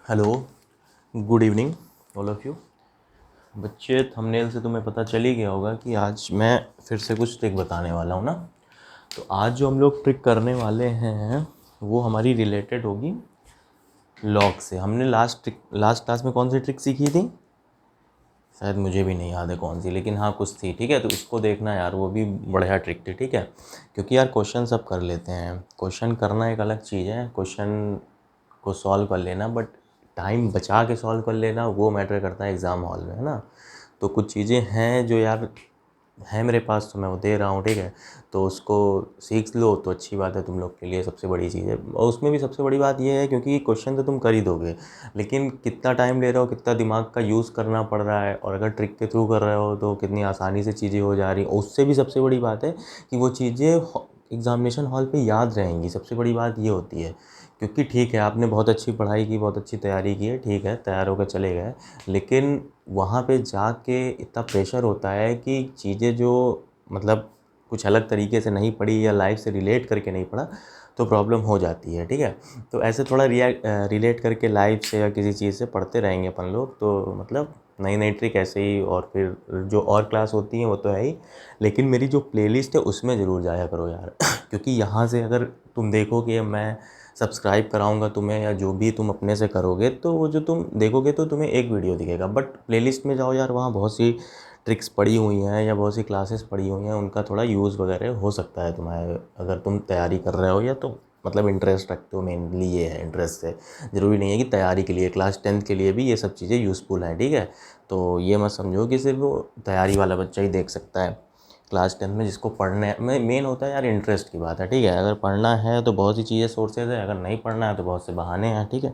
Hello, good evening all of you. बच्चे, thumbnail से तुम्हें पता चल ही गया होगा कि आज मैं फिर से कुछ ट्रिक बताने वाला हूँ ना। तो आज जो हम लोग ट्रिक करने वाले हैं वो हमारी रिलेटेड होगी लॉग से। हमने लास्ट क्लास में कौन सी ट्रिक सीखी थी? शायद मुझे भी नहीं याद है कौन सी, लेकिन हाँ कुछ थी। ठीक है, तो इसको देखना यार, वो भी बढ़िया ट्रिक थी। ठीक है, क्योंकि यार क्वेश्चन सब कर लेते हैं, क्वेश्चन करना एक अलग चीज़ है, क्वेश्चन को सॉल्व कर लेना, बट टाइम बचा के सॉल्व कर लेना वो मैटर करता है एग्ज़ाम हॉल में, है ना। तो कुछ चीज़ें हैं जो यार है मेरे पास, तो मैं वो दे रहा हूँ। ठीक है, तो उसको सीख लो तो अच्छी बात है, तुम लोग के लिए सबसे बड़ी चीज़ है। और उसमें भी सबसे बड़ी बात ये है क्योंकि क्वेश्चन तो तुम कर ही दोगे, लेकिन कितना टाइम ले रहे हो, कितना दिमाग का यूज़ करना पड़ रहा है, और अगर ट्रिक के थ्रू कर रहे हो तो कितनी आसानी से चीज़ें हो जा रही हैं। उससे भी सबसे बड़ी बात है कि वो चीज़ें एग्ज़ामिनेशन हॉल पे याद रहेंगी। सबसे बड़ी बात ये होती है, क्योंकि ठीक है आपने बहुत अच्छी पढ़ाई की, बहुत अच्छी तैयारी की है, ठीक है तैयार होकर चले गए, लेकिन वहाँ पे जाके इतना प्रेशर होता है कि चीज़ें जो मतलब कुछ अलग तरीके से नहीं पढ़ी या लाइफ से रिलेट करके नहीं पढ़ा तो प्रॉब्लम हो जाती है। ठीक है, तो ऐसे थोड़ा रिलेट करके लाइफ से या किसी चीज़ से पढ़ते रहेंगे अपन लोग, तो मतलब नई नई ट्रिक ऐसे ही। और फिर जो और क्लास होती हैं वो तो है ही, लेकिन मेरी जो प्लेलिस्ट है उसमें ज़रूर जाया करो यार क्योंकि यहाँ से अगर तुम देखो कि मैं सब्सक्राइब कराऊंगा तुम्हें या जो भी तुम अपने से करोगे, तो वो जो तुम देखोगे तो तुम्हें एक वीडियो दिखेगा, बट प्लेलिस्ट में जाओ यार, वहाँ बहुत सी ट्रिक्स पड़ी हुई हैं या बहुत सी क्लासेस पड़ी हुई हैं, उनका थोड़ा यूज़ वगैरह हो सकता है तुम्हारे, अगर तुम तैयारी कर रहे हो या तो मतलब इंटरेस्ट रखते हो। मेनली ये है इंटरेस्ट से, ज़रूरी नहीं है कि तैयारी के लिए, क्लास 10th के लिए भी ये सब चीज़ें यूज़फुल हैं। ठीक है, तो ये मत समझो कि सिर्फ वो तैयारी वाला बच्चा ही देख सकता है। क्लास 10th में जिसको पढ़ने में मेन होता है यार इंटरेस्ट की बात है। ठीक है, अगर पढ़ना है तो बहुत सी चीज़ें सोर्सेज है, अगर नहीं पढ़ना है तो बहुत से बहाने हैं। ठीक है,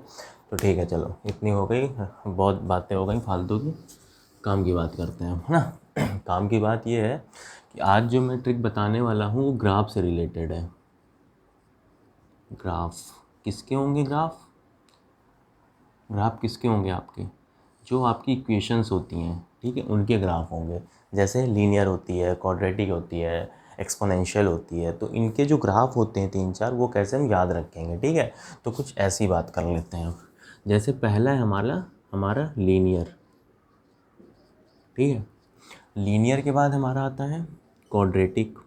तो ठीक है, चलो इतनी हो गई, बहुत बातें हो गई फालतू की, काम की बात करते हैं, है ना। काम की बात ये है कि आज जो मैं ट्रिक बताने वाला हूँ वो ग्राफ से रिलेटेड है। ग्राफ किसके होंगे? ग्राफ किसके होंगे? आपके जो आपकी इक्वेशंस होती हैं, ठीक है, उनके ग्राफ होंगे। जैसे लीनियर होती है, क्वाड्रेटिक होती है, एक्सपोनेंशियल होती है, तो इनके जो ग्राफ होते हैं 3-4, वो कैसे हम याद रखेंगे। ठीक है, तो कुछ ऐसी बात कर लेते हैं। जैसे पहला है हमारा हमारा लीनियर। ठीक है, लीनियर के बाद हमारा आता है क्वाड्रेटिक।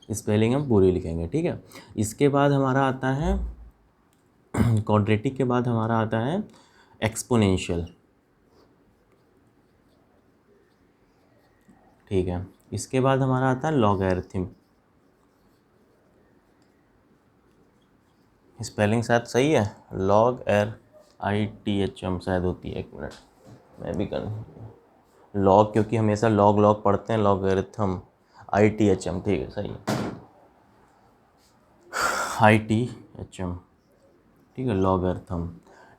स्पेलिंग हम पूरी लिखेंगे। ठीक है, इसके बाद हमारा आता है क्वाड्रेटिक के बाद हमारा आता है एक्सपोनेंशियल। ठीक है, इसके बाद हमारा आता है लॉगरिथम। स्पेलिंग शायद सही है, लॉग एर ITHM शायद होती है, एक मिनट मैं भी कर, लॉग क्योंकि हमेशा लॉग लॉग पढ़ते हैं, लॉगरिथम ITHM, ठीक है सही है, ITHM। ठीक है, लॉगरिथम।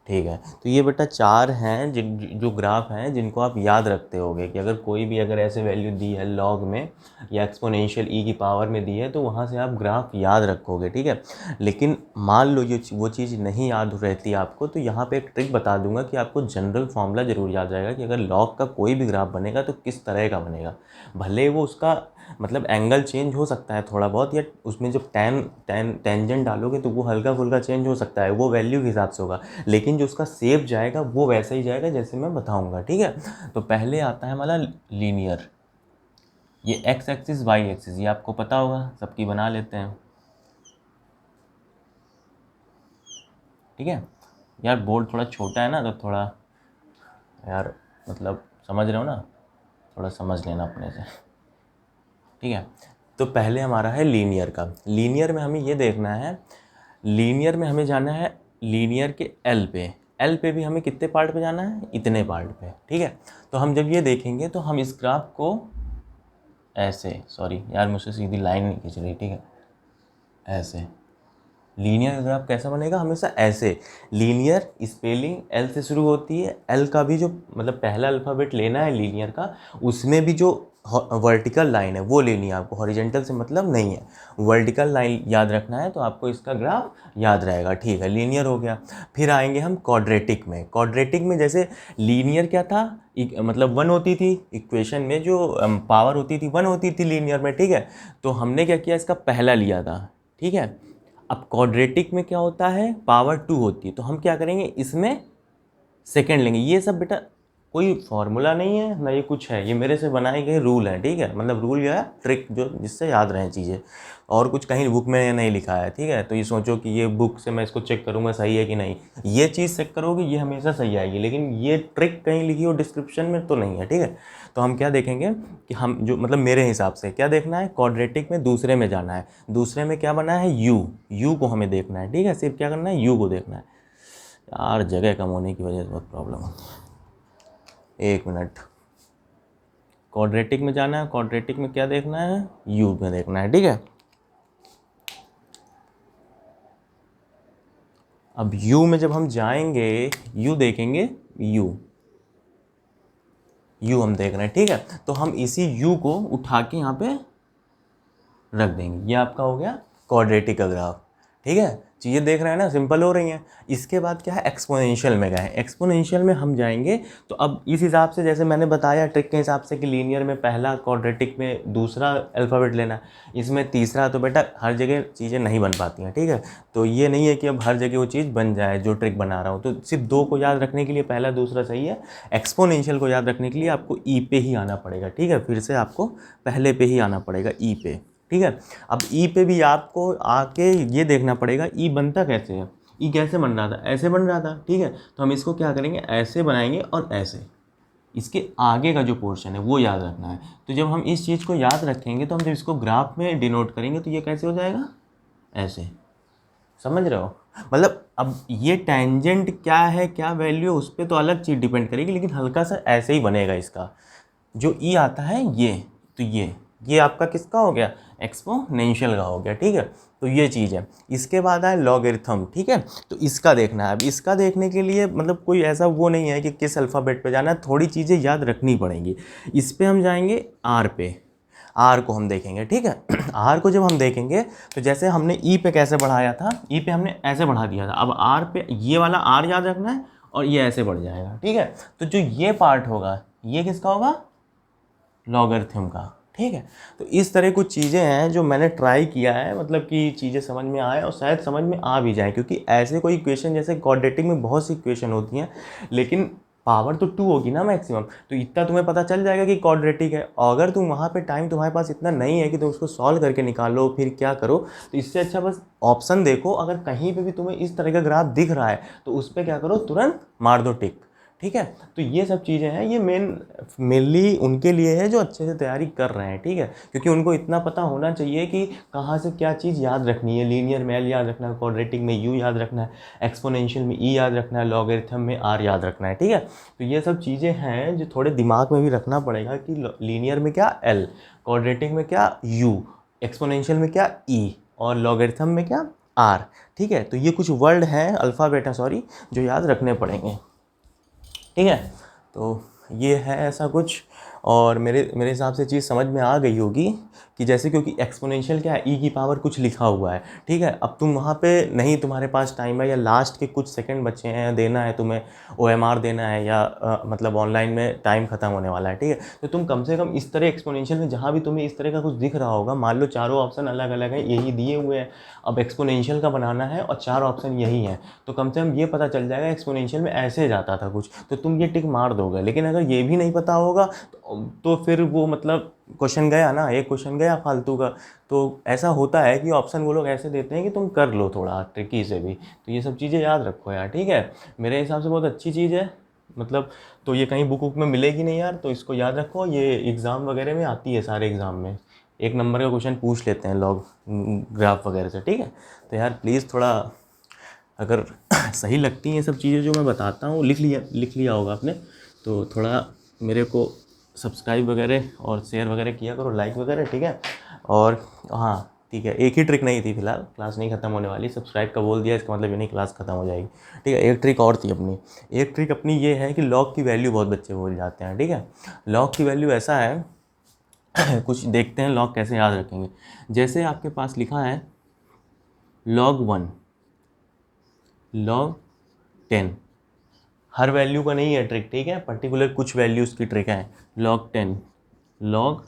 ठीक है, तो ये बेटा 4 हैं जिन जो ग्राफ हैं जिनको आप याद रखते होगे कि अगर कोई भी अगर ऐसे वैल्यू दी है लॉग में या एक्सपोनेंशियल ई की पावर में दी है तो वहाँ से आप ग्राफ याद रखोगे। ठीक है, लेकिन मान लो ये वो चीज़ नहीं याद रहती आपको, तो यहाँ पे एक ट्रिक बता दूंगा कि आपको जनरल फार्मूला ज़रूर याद रहेगा कि अगर लॉग का कोई भी ग्राफ बनेगा तो किस तरह का बनेगा। भले वो उसका मतलब एंगल चेंज हो सकता है थोड़ा बहुत, या उसमें जब टेंजेंट डालोगे तो वो हल्का फुल्का चेंज हो सकता है, वो वैल्यू के हिसाब से होगा, लेकिन जो उसका शेप जाएगा वो वैसा ही जाएगा जैसे मैं बताऊंगा। ठीक है, तो पहले आता है हमारा लीनियर। ये एक्स एक्सिस वाई एक्सिस ये आपको पता होगा, सबकी बना लेते हैं। ठीक है यार, बोर्ड थोड़ा छोटा है ना, तो थोड़ा यार मतलब समझ रहे हो ना, थोड़ा समझ लेना अपने से। ठीक है, तो पहले हमारा है लीनियर का। लीनियर में हमें ये देखना है, लीनियर में हमें जाना है लीनियर के एल पे। एल पे भी हमें कितने पार्ट पे जाना है? इतने पार्ट पे। ठीक है, तो हम जब ये देखेंगे तो हम इस ग्राफ को ऐसे, सॉरी यार मुझसे सीधी लाइन नहीं खींच रही, ठीक है, ऐसे लीनियर ग्राफ कैसा बनेगा? हमेशा ऐसे। लीनियर स्पेलिंग एल से शुरू होती है, एल का भी जो मतलब पहला अल्फ़ाबेट लेना है लीनियर का, उसमें भी जो वर्टिकल लाइन है वो लेनी है आपको, हॉरिजॉन्टल से मतलब नहीं है, वर्टिकल लाइन याद रखना है, तो आपको इसका ग्राफ याद रहेगा। ठीक है, लीनियर हो गया। फिर आएंगे हम क्वाड्रेटिक में। क्वाड्रेटिक में जैसे लीनियर क्या था, मतलब 1 होती थी इक्वेशन में, जो पावर होती थी 1 होती थी लीनियर में। ठीक है, तो हमने क्या किया, इसका पहला लिया था। ठीक है, अब क्वाड्रेटिक में क्या होता है, पावर 2 होती है, तो हम क्या करेंगे, इसमें सेकेंड लेंगे। ये सब बेटा कोई फॉर्मूला नहीं है ना, ये कुछ है, ये मेरे से बनाए गए रूल हैं, ठीक है, मतलब रूल या ट्रिक जो जिससे याद रहें चीज़ें, और कुछ कहीं बुक में नहीं लिखा है, ठीक है। तो ये सोचो कि ये बुक से मैं इसको चेक करूँगा सही है कि नहीं, ये चीज़ चेक करोगे ये हमेशा सही आएगी, लेकिन ये ट्रिक कहीं लिखी हो डिस्क्रिप्शन में तो नहीं है, ठीक है। तो हम क्या देखेंगे कि हम जो मतलब मेरे हिसाब से क्या देखना है, क्वाड्रेटिक में दूसरे में जाना है, दूसरे में क्या बना है, यू को हमें देखना है, ठीक है, सिर्फ क्या करना है, यू को देखना है। यार जगह कम होने की वजह से बहुत प्रॉब्लम होती है, एक मिनट। क्वाड्रेटिक में जाना है, क्वाड्रेटिक में क्या देखना है, यू में देखना है, ठीक है। अब यू में जब हम जाएंगे, यू देखेंगे, यू हम देख रहे हैं, ठीक है। तो हम इसी यू को उठा के यहाँ पे रख देंगे, ये आपका हो गया क्वाड्रेटिक का ग्राफ, ठीक है। चीज़ें देख रहे हैं ना, सिंपल हो रही हैं। इसके बाद क्या है, एक्सपोनेंशियल में गए, एक्सपोनेंशियल में हम जाएंगे तो अब इस हिसाब से जैसे मैंने बताया ट्रिक के हिसाब से कि लीनियर में पहला, क्वाड्रेटिक में दूसरा अल्फ़ाबेट लेना, इसमें तीसरा, तो बेटा हर जगह चीज़ें नहीं बन पाती हैं, ठीक है। तो ये नहीं है कि अब हर जगह वो चीज़ बन जाए जो ट्रिक बना रहा हूँ, तो सिर्फ दो को याद रखने के लिए पहला दूसरा सही है। एक्सपोनेंशियल को याद रखने के लिए आपको ई पे ही आना पड़ेगा, ठीक है, फिर से आपको पहले पे ही आना पड़ेगा, ई पे, ठीक है। अब ई पे भी आपको आके ये देखना पड़ेगा ई बनता कैसे है, ई कैसे बन रहा था, ऐसे बन रहा था, ठीक है। तो हम इसको क्या करेंगे, ऐसे बनाएंगे और ऐसे, इसके आगे का जो पोर्शन है वो याद रखना है। तो जब हम इस चीज़ को याद रखेंगे तो हम जब इसको ग्राफ में डिनोट करेंगे तो ये कैसे हो जाएगा, ऐसे, समझ रहे हो। मतलब अब ये टेंजेंट क्या है, क्या वैल्यू है, उस पर तो अलग चीज़ डिपेंड करेगी, लेकिन हल्का सा ऐसे ही बनेगा इसका जो ई आता है ये। तो ये आपका किसका हो गया, एक्सपोनेंशियल का हो गया, ठीक है। तो ये चीज़ है। इसके बाद आए लॉगरिथम, ठीक है। तो इसका देखना है। अब इसका देखने के लिए मतलब कोई ऐसा वो नहीं है कि किस अल्फ़ाबेट पे जाना है, थोड़ी चीज़ें याद रखनी पड़ेंगी। इस पे हम जाएंगे आर पे, आर को हम देखेंगे, ठीक है। आर को जब हम देखेंगे तो जैसे हमने ई पे कैसे बढ़ाया था, ई पे हमने ऐसे बढ़ा दिया था, अब आर पे ये वाला आर याद रखना है और ये ऐसे बढ़ जाएगा, ठीक है। तो जो ये पार्ट होगा ये किसका होगा, लॉगरिथम का, ठीक है। तो इस तरह कुछ चीज़ें हैं जो मैंने ट्राई किया है, मतलब कि चीज़ें समझ में आए और शायद समझ में आ भी जाए, क्योंकि ऐसे कोई इक्वेशन जैसे क्वाड्रेटिक में बहुत सी इक्वेशन होती हैं, लेकिन पावर तो 2 होगी ना मैक्सिमम, तो इतना तुम्हें पता चल जाएगा कि क्वाड्रेटिक है। और अगर तुम वहाँ पे टाइम तुम्हारे पास इतना नहीं है कि तुम उसको सॉल्व करके निकालो फिर क्या करो, तो इससे अच्छा बस ऑप्शन देखो, अगर कहीं पे भी तुम्हें इस तरह का ग्राफ दिख रहा है तो उस पर क्या करो, तुरंत मार दो टिक, ठीक है। तो ये सब चीज़ें हैं, ये मेनली उनके लिए है जो अच्छे से तैयारी कर रहे हैं, ठीक है, क्योंकि उनको इतना पता होना चाहिए कि कहाँ से क्या चीज़ याद रखनी है। लीनियर में एल याद रखना है, क्वाड्रेटिक में यू याद रखना है, एक्सपोनेंशियल में ई याद रखना है, लॉगरिथम में आर याद रखना है, ठीक है। तो ये सब चीज़ें हैं जो थोड़े दिमाग में भी रखना पड़ेगा कि लीनियर में क्या एल, क्वाड्रेटिक में क्या यू, एक्सपोनेंशियल में क्या ई, और लॉगरिथम में क्या आर, ठीक है। तो ये कुछ वर्ड हैं, अल्फ़ाबेट है सॉरी, जो याद रखने पड़ेंगे, ठीक है। तो ये है ऐसा कुछ। और मेरे हिसाब से चीज़ समझ में आ गई होगी कि जैसे, क्योंकि एक्सपोनेंशियल क्या है, ई की पावर कुछ लिखा हुआ है, ठीक है। अब तुम वहाँ पे नहीं, तुम्हारे पास टाइम है या लास्ट के कुछ सेकंड बचे हैं, देना है तुम्हें OMR देना है, या मतलब ऑनलाइन में टाइम ख़त्म होने वाला है, ठीक है। तो तुम कम से कम इस तरह एक्सपोनेंशियल में जहाँ भी तुम्हें इस तरह का कुछ दिख रहा होगा, मान लो चारों ऑप्शन अलग अलग हैं, यही दिए हुए हैं, अब एक्सपोनेंशियल का बनाना है और 4 ऑप्शन यही हैं, तो कम से कम ये पता चल जाएगा एक्सपोनेंशियल में ऐसे जाता था कुछ, तो तुम ये टिक मार दोगे। लेकिन अगर ये भी नहीं पता होगा तो फिर वो मतलब क्वेश्चन गया ना, एक क्वेश्चन गया फालतू का। तो ऐसा होता है कि ऑप्शन वो लोग ऐसे देते हैं कि तुम कर लो थोड़ा ट्रिकी से भी। तो ये सब चीज़ें याद रखो यार, ठीक है। मेरे हिसाब से बहुत अच्छी चीज़ है, मतलब तो ये कहीं बुक वुक में मिलेगी नहीं यार, तो इसको याद रखो, ये एग्ज़ाम वगैरह में आती है, सारे एग्ज़ाम में 1 नंबर का क्वेश्चन पूछ लेते हैं लॉग ग्राफ वगैरह से, ठीक है। तो यार प्लीज़ थोड़ा, अगर सही लगती हैं ये सब चीज़ें जो मैं बताता हूँ, लिख लिया होगा आपने, तो थोड़ा मेरे को सब्सक्राइब वगैरह और शेयर वगैरह किया करो, लाइक वगैरह, ठीक है। और हाँ ठीक है, एक ही ट्रिक नहीं थी फिलहाल, क्लास नहीं ख़त्म होने वाली, सब्सक्राइब का बोल दिया इसका मतलब ये नहीं क्लास ख़त्म हो जाएगी, ठीक है। एक ट्रिक और थी अपनी, एक ट्रिक अपनी ये है कि लॉग की वैल्यू बहुत बच्चे भूल जाते हैं, ठीक है। लॉग की वैल्यू ऐसा है कुछ देखते हैं लॉग कैसे याद रखेंगे। जैसे आपके पास लिखा है log 1, log 10, हर वैल्यू का नहीं है ट्रिक, ठीक है, पर्टिकुलर कुछ वैल्यूज़ की ट्रिक है। log 10, log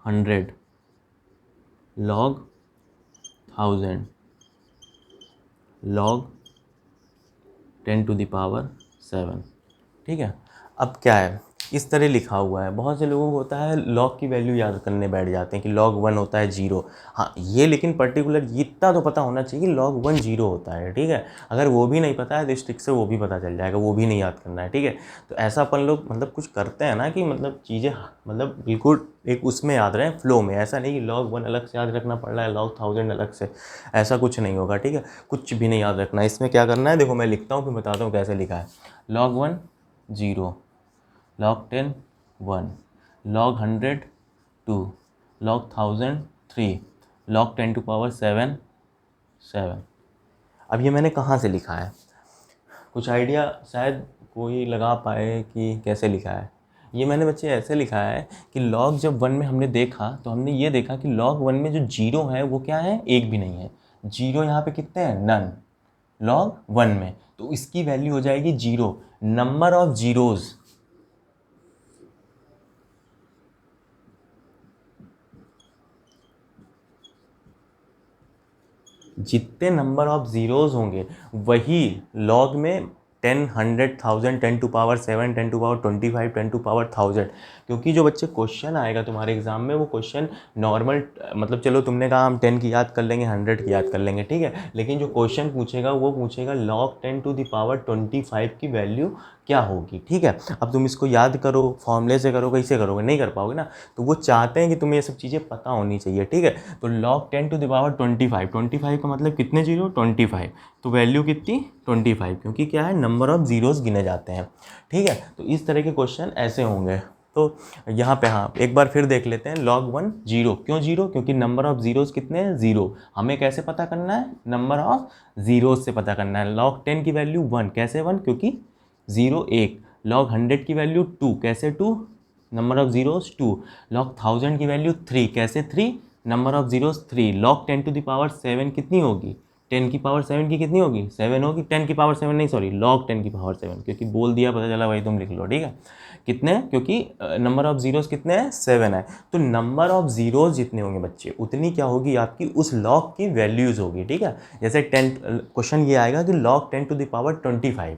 100, log 1000, log 10⁻⁷। ठीक है, अब क्या है, इस तरह लिखा हुआ है। बहुत से लोगों को होता है लॉग की वैल्यू याद करने बैठ जाते हैं कि log 1 होता है 0। हाँ, ये लेकिन पर्टिकुलर इतना तो पता होना चाहिए कि log 1 0 होता है। ठीक है, अगर वो भी नहीं पता है तो इस ट्रिक से वो भी पता चल जाएगा, वो भी नहीं याद करना है। ठीक है, तो ऐसा अपन लोग मतलब कुछ करते हैं ना कि मतलब चीज़ें मतलब बिल्कुल एक उसमें याद रहें, फ्लो में। ऐसा नहीं कि log 1 अलग से याद रखना पड़ रहा है, log 1000 अलग से, ऐसा कुछ नहीं होगा। ठीक है, कुछ भी नहीं याद रखना है। इसमें क्या करना है, देखो मैं लिखता हूँ फिर बताता हूँ कैसे लिखा है। log 1 0, log 10 1, log 100 2, log 1000 3, log 10⁻⁷ 7। अब ये मैंने कहाँ से लिखा है, कुछ आइडिया शायद कोई लगा पाए कि कैसे लिखा है। ये मैंने बच्चे ऐसे लिखा है कि log जब 1 में हमने देखा तो हमने ये देखा कि log 1 में जो 0 है वो क्या है, एक भी नहीं है। 0 यहाँ पे कितने हैं, नन, log 1 में, तो इसकी वैल्यू हो जाएगी 0। नंबर ऑफ जीरोज़, जितने नंबर ऑफ ज़ीरोज़ होंगे वही लॉग में 10 100 1000 10⁻⁷ 10⁻25 10⁻1000। क्योंकि जो बच्चे क्वेश्चन आएगा तुम्हारे एग्जाम में वो क्वेश्चन नॉर्मल, मतलब चलो तुमने कहा हम 10 की याद कर लेंगे, 100 की याद कर लेंगे। ठीक है, लेकिन जो क्वेश्चन पूछेगा वो पूछेगा log 10⁻25 की वैल्यू क्या होगी। ठीक है, अब तुम इसको याद करो, फॉर्मूले से करो, कैसे करोगे, नहीं कर पाओगे ना। तो वो चाहते हैं कि तुम्हें ये सब चीज़ें पता होनी चाहिए। ठीक है, तो log 10⁻25, 25 का मतलब कितने जीरो, 25, तो वैल्यू कितनी 25, क्योंकि क्या है, नंबर ऑफ जीरोज़ गिने जाते हैं। ठीक है, तो इस तरह के क्वेश्चन ऐसे होंगे। तो यहाँ पे हाँ एक बार फिर देख लेते हैं, log 1 0, क्यों 0, क्योंकि नंबर ऑफ जीरोज़ कितने हैं, 0। हमें कैसे पता करना है, नंबर ऑफ जीरोज़ से पता करना है। log 10 की वैल्यू 1, कैसे 1, क्योंकि 0 1। log 100 की वैल्यू 2, कैसे 2, नंबर ऑफ जीरोज़ 2। log 1000 की वैल्यू 3, कैसे 3, नंबर ऑफ जीरोज़ 3। log 10⁻⁷ कितनी होगी, 10⁻⁷ की कितनी होगी, 7 होगी। 10⁻⁷ नहीं, सॉरी, log 10⁻⁷, क्योंकि बोल दिया पता चला, वही तुम लिख लो। ठीक है, कितने, क्योंकि नंबर ऑफ जीरोज़ कितने हैं, 7 है। तो नंबर ऑफ जीरोज़ जितने होंगे बच्चे, उतनी क्या होगी आपकी उस लॉग की वैल्यूज़ होगी। ठीक है, जैसे 10 क्वेश्चन ये आएगा कि log 10⁻25,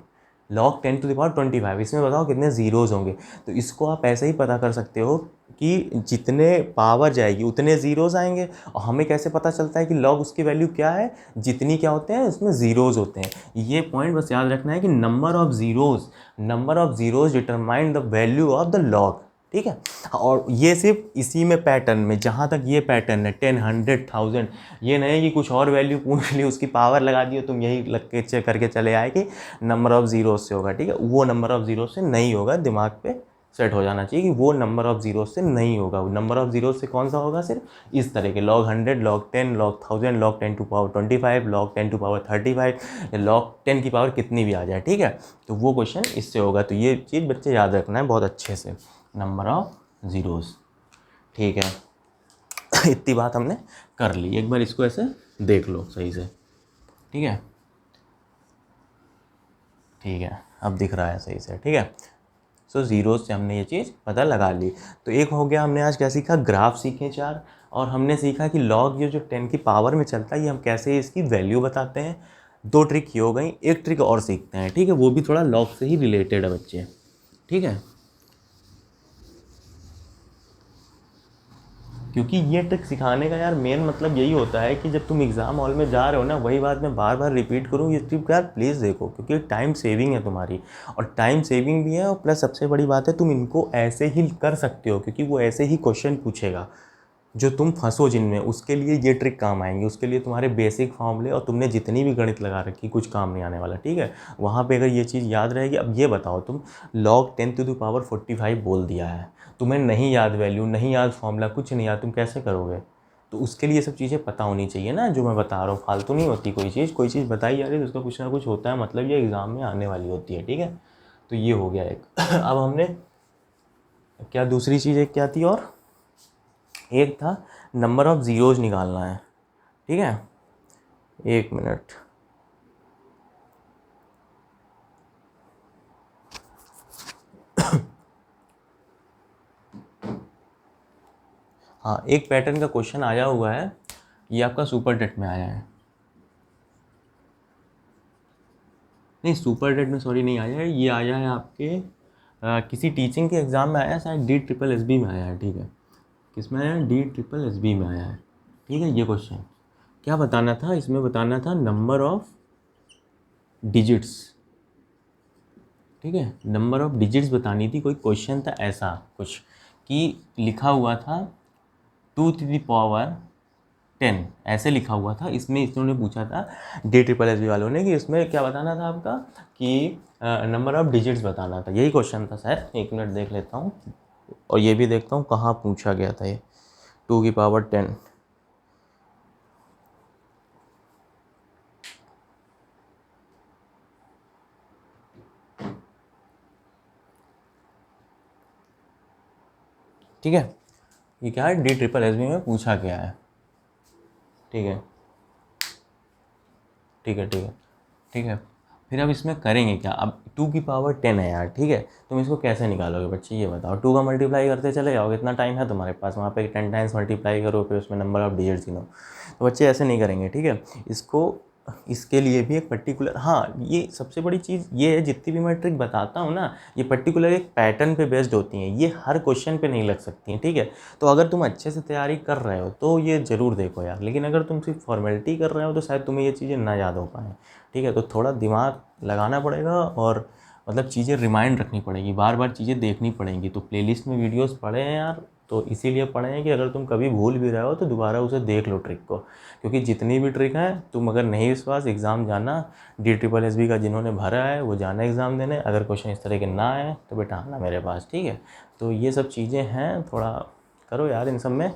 log 10⁻25, इसमें बताओ कितने ज़ीरोज़ होंगे। तो इसको आप ऐसे ही पता कर सकते हो कि जितने पावर जाएगी उतने ज़ीरोज़ आएंगे। और हमें कैसे पता चलता है कि log उसकी वैल्यू क्या है, जितनी क्या होते हैं उसमें ज़ीरोज़ होते हैं। ये पॉइंट बस याद रखना है कि number of zeros determine the value of the log। ठीक है, और ये सिर्फ इसी में पैटर्न में, जहाँ तक ये पैटर्न है 10 100 1000, ये नहीं कि कुछ और वैल्यू पूछ ली उसकी पावर लगा दी, तुम यही लग के चेक करके चले आए कि नंबर ऑफ जीरो से होगा। ठीक है, वो नंबर ऑफ जीरो से नहीं होगा, दिमाग पे सेट हो जाना चाहिए कि वो नंबर ऑफ जीरो से नहीं होगा। नंबर ऑफ जीरो से कौन सा होगा, सिर्फ इस तरह के log 100 log 10 log 1000 log 10⁻25 log 10⁻35 या log 10 की पावर कितनी भी आ जाए। ठीक है, तो वो क्वेश्चन इससे होगा। तो ये चीज़ बच्चे याद रखना है बहुत अच्छे से, नंबर ऑफ ज़ीरोज़। ठीक है इतनी बात हमने कर ली, एक बार इसको ऐसे देख लो सही से। ठीक है, ठीक है, अब दिख रहा है सही से। ठीक है, सो ज़ीरोज़ से हमने ये चीज़ पता लगा ली। तो एक हो गया, हमने आज क्या सीखा, ग्राफ सीखे 4, और हमने सीखा कि लॉग ये जो 10 की पावर में चलता है ये हम कैसे इसकी वैल्यू बताते हैं। 2 ट्रिक ये हो गई, एक ट्रिक और सीखते हैं। ठीक है, वो भी थोड़ा लॉग से ही रिलेटेड है बच्चे। ठीक है, क्योंकि ये ट्रिक सिखाने का यार मेन मतलब यही होता है कि जब तुम एग्ज़ाम हॉल में जा रहे हो ना, वही बात मैं बार बार रिपीट करूँ, ये ट्रिक यार प्लीज़ देखो, क्योंकि टाइम सेविंग है तुम्हारी, और टाइम सेविंग भी है, और प्लस सबसे बड़ी बात है तुम इनको ऐसे ही कर सकते हो, क्योंकि वो ऐसे ही क्वेश्चन पूछेगा जो तुम फंसो जिनमें, उसके लिए ये ट्रिक काम आएंगी। उसके लिए तुम्हारे बेसिक फॉर्मूले और तुमने जितनी भी गणित लगा रखी कुछ काम नहीं आने वाला। ठीक है, वहाँ पे अगर ये चीज़ याद रहेगी। अब ये बताओ, तुम log 10⁻45 बोल दिया है, तुम्हें नहीं याद वैल्यू, नहीं याद फॉर्मूला, कुछ नहीं याद, तुम कैसे करोगे। तो उसके लिए सब चीज़ें पता होनी चाहिए ना, जो मैं बता रहा हूँ फालतू नहीं होती। कोई चीज़ बताई जा रही है तो उसका कुछ ना कुछ होता है, मतलब ये एग्ज़ाम में आने वाली होती है। ठीक है, तो ये हो गया एक अब हमने क्या, दूसरी चीज़ एक क्या थी, और एक था नंबर ऑफ़ ज़ीरोज़ निकालना है। ठीक है, एक मिनट, हाँ एक पैटर्न का क्वेश्चन आया हुआ है, ये आपका सुपर टेट में आया है। नहीं सुपर टेट में सॉरी नहीं आया है, ये आया है आपके किसी टीचिंग के एग्ज़ाम में आया है, शायद DSSB में आया है, ठीक है। किस में आया है? DSSB में आया है, ठीक है। ये क्वेश्चन क्या बताना था इसमें? बताना था नंबर ऑफ डिजिट्स, ठीक है, नंबर ऑफ डिजिट्स बतानी थी। कोई क्वेश्चन था ऐसा कुछ कि लिखा हुआ था 2⁻10 ऐसे लिखा हुआ था। इसमें इन्होंने पूछा था DSSB वालों ने कि इसमें क्या बताना था आपका कि नंबर ऑफ डिजिट्स बताना था, यही क्वेश्चन था शायद। 1 मिनट देख लेता हूँ और ये भी देखता हूँ कहाँ पूछा गया था ये 2⁻10। ठीक है, ये क्या है? DSSB में पूछा गया है, ठीक है, ठीक है, ठीक है, ठीक है। फिर अब इसमें करेंगे क्या? अब 2⁻10 है यार, ठीक है। तुम इसको कैसे निकालोगे बच्चे ये बताओ? 2 का मल्टीप्लाई करते चले जाओगे, इतना टाइम है तुम्हारे पास, वहाँ पे 10 टाइम्स मल्टीप्लाई करो, फिर उसमें नंबर ऑफ डिजिट्स गिनो। तो बच्चे ऐसे नहीं करेंगे, ठीक है। इसको इसके लिए भी एक पर्टिकुलर, हाँ ये सबसे बड़ी चीज़ ये है, जितनी भी मैं ट्रिक बताता हूँ ना, ये पर्टिकुलर एक पैटर्न पे बेस्ड होती हैं, ये हर क्वेश्चन पे नहीं लग सकती हैं, ठीक है। तो अगर तुम अच्छे से तैयारी कर रहे हो तो ये ज़रूर देखो यार, लेकिन अगर तुम सिर्फ फॉर्मेलिटी कर रहे हो तो शायद तुम्हें ये चीज़ें ना याद हो पाएँ, ठीक है। तो थोड़ा दिमाग लगाना पड़ेगा और मतलब चीज़ें रिमाइंड रखनी पड़ेगी, बार बार चीज़ें देखनी पड़ेंगी। तो प्लेलिस्ट में वीडियोस पड़े हैं यार, तो इसीलिए पड़े हैं कि अगर तुम कभी भूल भी रहे हो तो दोबारा उसे देख लो ट्रिक को, क्योंकि जितनी भी ट्रिक हैं, तुम अगर नहीं विश्वास, एग्ज़ाम जाना DSSB का जिन्होंने भरा है वो जाना एग्ज़ाम देने। अगर क्वेश्चन इस तरह के ना आए तो बेटा आना मेरे पास, ठीक है। तो ये सब चीज़ें हैं, थोड़ा करो यार इन सब में,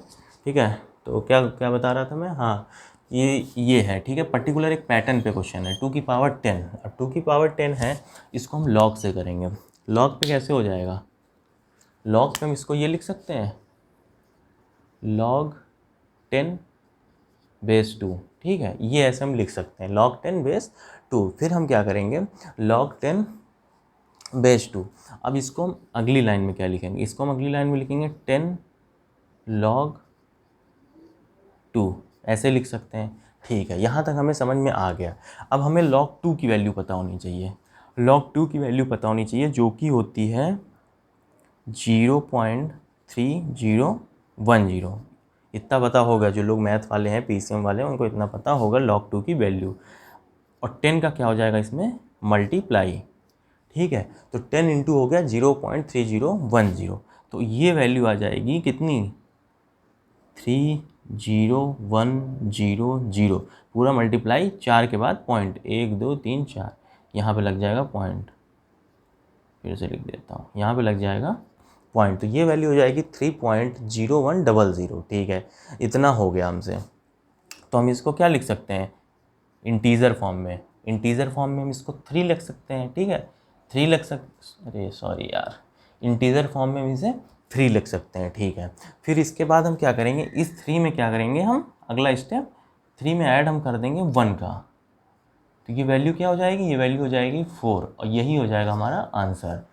ठीक है। तो क्या क्या बता रहा था मैं? हाँ ये है, ठीक है, पर्टिकुलर एक पैटर्न पे क्वेश्चन है 2⁻10। अब 2⁻10 है, इसको हम लॉग से करेंगे। लॉग पे कैसे हो जाएगा? लॉग पे हम इसको ये लिख सकते हैं log 10/2, ठीक है, ये ऐसे हम लिख सकते हैं log 10/2। फिर हम क्या करेंगे? log 10/2। अब इसको हम अगली लाइन में क्या लिखेंगे? इसको हम अगली लाइन में लिखेंगे 10 log 2, ऐसे लिख सकते हैं, ठीक है। यहाँ तक हमें समझ में आ गया। अब हमें log 2 की वैल्यू पता होनी चाहिए। log 2 की वैल्यू पता होनी चाहिए जो कि होती है 0.3010। इतना पता होगा, जो लोग मैथ वाले हैं, PCM वाले हैं, उनको इतना पता होगा log 2 की वैल्यू। और 10 का क्या हो जाएगा इसमें? मल्टीप्लाई, ठीक है। तो 10 इंटू हो गया 0.3010, तो ये वैल्यू आ जाएगी कितनी? 30100। पूरा मल्टीप्लाई 4 के बाद पॉइंट, 1 2 3 4, यहाँ पे लग जाएगा पॉइंट। फिर से लिख देता हूँ, यहाँ पे लग जाएगा पॉइंट। तो ये वैल्यू हो जाएगी 3.0100, ठीक है। इतना हो गया हमसे। तो हम इसको क्या लिख सकते हैं? इंटीजर फॉर्म में। इंटीजर फॉर्म में हम इसको 3 लिख सकते हैं, ठीक है। 3 लिख अरे सॉरी यार, इंटीजर फॉर्म में हम इसे 3 लिख सकते हैं, ठीक है। फिर इसके बाद हम क्या करेंगे? इस 3 में क्या करेंगे हम? अगला स्टेप 3 में ऐड हम कर देंगे 1 का, तो ये वैल्यू क्या हो जाएगी? ये वैल्यू हो जाएगी 4, और यही हो जाएगा हमारा आंसर।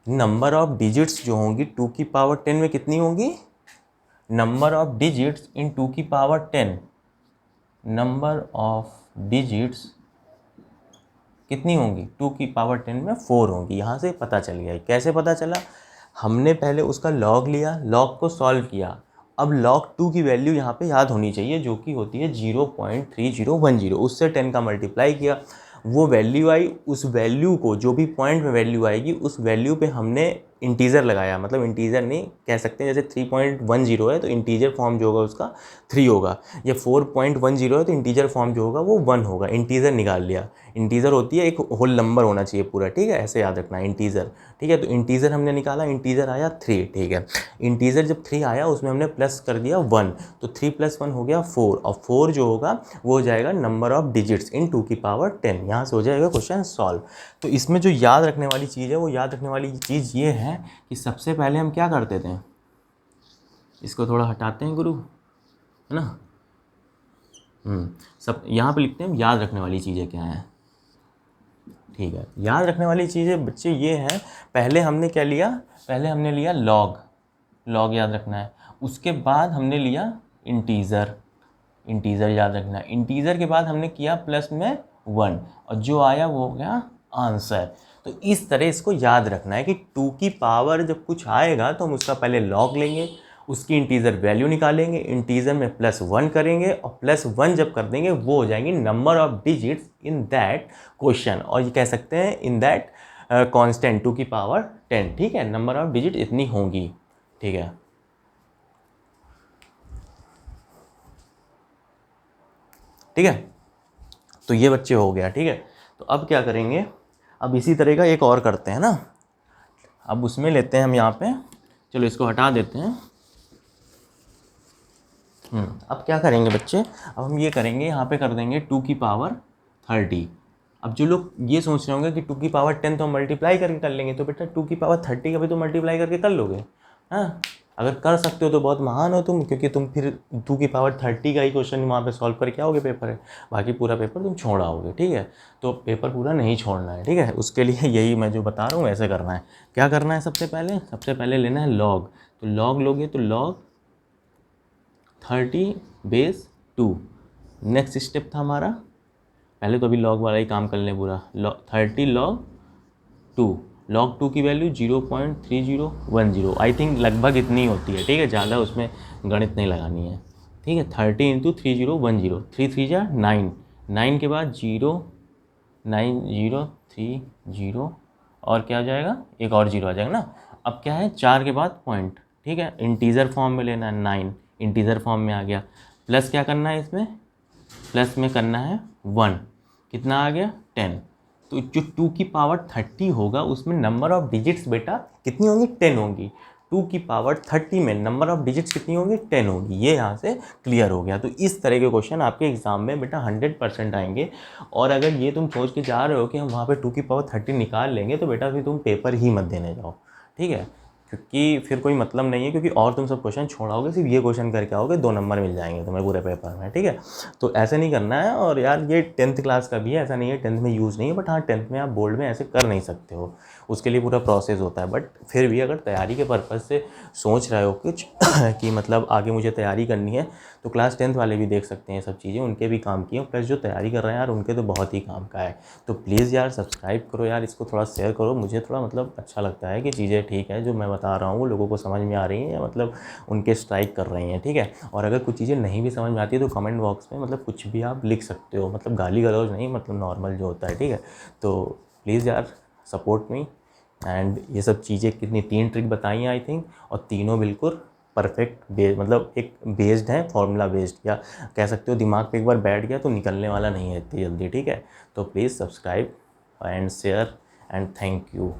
नंबर ऑफ डिजिट्स जो होंगी 2⁻10 में कितनी होंगी? Number of digits in 2⁻10, number of digits कितनी होंगी? 2⁻10 में 4 होंगी। यहाँ से पता चल गया। कैसे पता चला? हमने पहले उसका लॉग लिया, लॉग को सॉल्व किया। अब log 2 की वैल्यू यहाँ पे याद होनी चाहिए, जो कि होती है 0.3010। उससे 10 का मल्टीप्लाई किया, वो वैल्यू आई। उस वैल्यू को, जो भी पॉइंट में वैल्यू आएगी, उस वैल्यू पे हमने इंटीजर लगाया। मतलब इंटीजर नहीं कह सकते हैं, जैसे 3.10 है तो इंटीजर फॉर्म जो होगा उसका 3 होगा, या 4.10 है तो इंटीजर फॉर्म जो होगा वो 1 होगा। इंटीजर निकाल लिया। इंटीजर होती है एक होल नंबर होना चाहिए पूरा, ठीक है, ऐसे याद रखना इंटीजर, ठीक है। तो इंटीजर हमने निकाला, इंटीजर आया 3, ठीक है। इंटीजर जब 3 आया उसमें हमने प्लस कर दिया 1, तो 3 + 1 हो गया 4, और 4 जो होगा वो हो जाएगा नंबर ऑफ डिजिट्स इन 2⁻10। यहाँ से हो जाएगा क्वेश्चन सॉल्व। तो इसमें जो याद रखने वाली चीज़ है, वो याद रखने वाली चीज़ ये है कि सबसे पहले हम क्या करते थे? इसको थोड़ा हटाते हैं गुरु, है ना। सब यहाँ पे लिखते हैं याद रखने वाली चीज़ें क्या हैं, ठीक है। याद रखने वाली चीज़ें बच्चे ये हैं, पहले हमने क्या लिया? पहले हमने लिया लॉग, लॉग याद रखना है। उसके बाद हमने लिया इंटीज़र, इंटीज़र याद रखना है। इंटीज़र के बाद हमने किया प्लस में 1, और जो आया वो हो गया आंसर। तो इस तरह इसको याद रखना है कि 2 की पावर जब कुछ आएगा तो हम उसका पहले लॉग लेंगे, उसकी इंटीजर वैल्यू निकालेंगे, इंटीजर में +1 करेंगे और +1 जब कर देंगे वो हो जाएंगी number of digits in that question, और ये कह सकते हैं इन दैट कांस्टेंट 2 की पावर 10। ठीक है, नंबर ऑफ डिजिट इतनी होंगी। ठीक है, ठीक है, तो ये बच्चे हो गया। ठीक है, तो अब क्या करेंगे, अब इसी तरह का एक और करते हैं ना। अब उसमें लेते हैं हम यहाँ पे, चलो इसको हटा देते हैं। अब क्या करेंगे बच्चे, अब हम ये करेंगे, यहाँ पे कर देंगे 2 की पावर 30। अब जो लोग ये सोच रहे होंगे कि 2 की पावर 10 तो हम मल्टीप्लाई करके कर लेंगे, तो बेटा 2 की पावर 30 का भी तो मल्टीप्लाई करके कर लोगे। हाँ, अगर कर सकते हो तो बहुत महान हो तुम, क्योंकि तुम फिर 2 की पावर 30 का ही क्वेश्चन वहाँ पे सॉल्व करके आओगे पेपर है, बाकी पूरा पेपर तुम छोड़ आओगे। ठीक है, तो पेपर पूरा नहीं छोड़ना है। ठीक है, उसके लिए यही मैं जो बता रहा हूँ ऐसे करना है। क्या करना है, सबसे पहले लेना है लॉग। तो लॉग लोगे तो लॉग 30/2। नेक्स्ट स्टेप था हमारा, पहले तो अभी लॉग वाला ही काम कर लें पूरा। 30 log 2, log 2 की वैल्यू 0.3010, आई थिंक लगभग इतनी होती है। ठीक है, ज़्यादा उसमें गणित नहीं लगानी है। ठीक है, 30 × 3010, 3 3 जा 9, 9 के बाद 09030, और क्या हो जाएगा, एक और जीरो आ जाएगा ना। अब क्या है, 4 के बाद पॉइंट। ठीक है, इंटीजर फॉर्म में लेना है, 9 इंटीजर फॉर्म में आ गया। प्लस क्या करना है इसमें, प्लस में करना है 1, कितना आ गया 10। तो जो 2 की पावर 30 होगा उसमें नंबर ऑफ डिजिट्स बेटा कितनी होंगी, 10 होंगी। 2 की पावर 30 में नंबर ऑफ डिजिट्स कितनी होंगी, 10 होगी। ये यहाँ से क्लियर हो गया। तो इस तरह के क्वेश्चन आपके एग्जाम में बेटा 100% आएंगे। और अगर ये तुम सोच के जा रहे हो कि हम वहाँ पे 2 की पावर 30 निकाल लेंगे, तो बेटा फिर तुम पेपर ही मत देने जाओ। ठीक है, क्योंकि फिर कोई मतलब नहीं है, क्योंकि और तुम सब क्वेश्चन छोड़ाओगे, सिर्फ ये क्वेश्चन करके आओगे, 2 नंबर मिल जाएंगे तुम्हें पूरे पेपर में। ठीक है, तो ऐसे नहीं करना है। और यार ये 10th क्लास का भी है, ऐसा नहीं है 10th में यूज़ नहीं है, बट हाँ 10th में आप बोर्ड में ऐसे कर नहीं सकते हो, उसके लिए पूरा प्रोसेस होता है। बट फिर भी अगर तैयारी के पर्पज़ से सोच रहे हो कुछ कि मतलब आगे मुझे तैयारी करनी है, तो क्लास 10th वाले भी देख सकते हैं सब चीज़ें, उनके भी काम की हैं। प्लस जो तैयारी कर रहे हैं यार उनके तो बहुत ही काम का है। तो प्लीज़ यार सब्सक्राइब करो यार, इसको थोड़ा शेयर करो, मुझे थोड़ा मतलब अच्छा लगता है कि चीज़ें ठीक है जो मैं बता रहा हूँ वो लोगों को समझ में आ रही हैं, या मतलब उनके स्ट्राइक कर रही हैं। ठीक है, और अगर कुछ चीज़ें नहीं भी समझ में आती है तो कमेंट बॉक्स में मतलब कुछ भी आप लिख सकते हो, मतलब गाली गलौज नहीं, मतलब नॉर्मल जो होता है। ठीक है, तो प्लीज़ यार सपोर्ट मी। एंड ये सब चीज़ें कितनी 3 ट्रिक बताई हैं आई थिंक, और तीनों बिल्कुल परफेक्ट मतलब एक बेस्ड है, फॉर्मूला बेस्ड, या कह सकते हो दिमाग पे एक बार बैठ गया तो निकलने वाला नहीं है इतनी जल्दी। ठीक है, तो please subscribe and share and thank you.